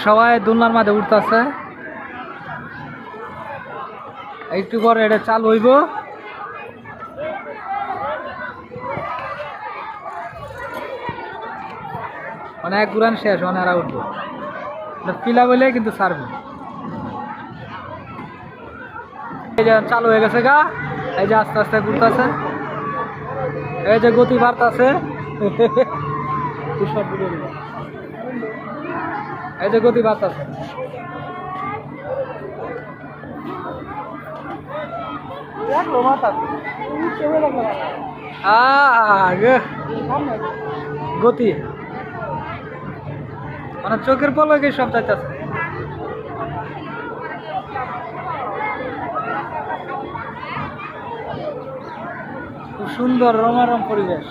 সবাই দোলনার মাঝে উঠতেছে, একটু পরে এটা চালু হইব। অনেক ঘুরান শেষ, অনেকরা উঠবো পিলা বলে কিন্তু ছাড়বো। এই যে চালু হয়ে গেছে গা, এই যে আস্তে আস্তে ঘুরতেছে, এই যে গতি বাড়তেছে, এই যে গতি বাড়তেছে। গতি মানে চোখের পলকে সব যাইতেছে। খুব সুন্দর রমারম পরিবেশ।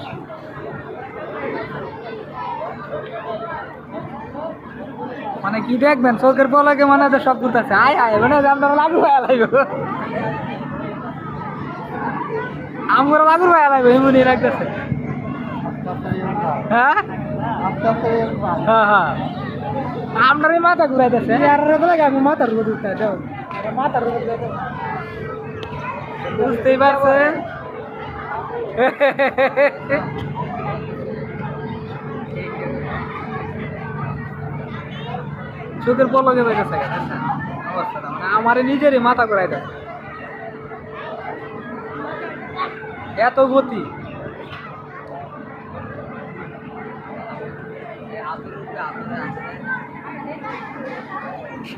মানে কি দেখবেন চোখের পলকে মানে সব ঘুরতেছে। আয় আয় মানে আমরা লাগু হয়ে লাগবে, আমরা লাগু হয়ে লাগবে এমনি লাগতেছে। হ্যাঁ হ্যাঁ হ্যাঁ, আপনার মাথা ঘুরাইতেছে, মাথার মাথার বুঝতেই পারছে। চোখের পলকে বেঁচেছে অবস্থাটা, মানে আমার নিজেরই মাথা ঘুরাই দেয়, এত গতি।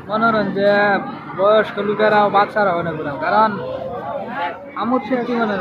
মনোরঞ্জন বয়স্ক লোকেরাও বাচ্চারা অনেক ঘুরাও, কারণ আমোদ সৃষ্টি মনে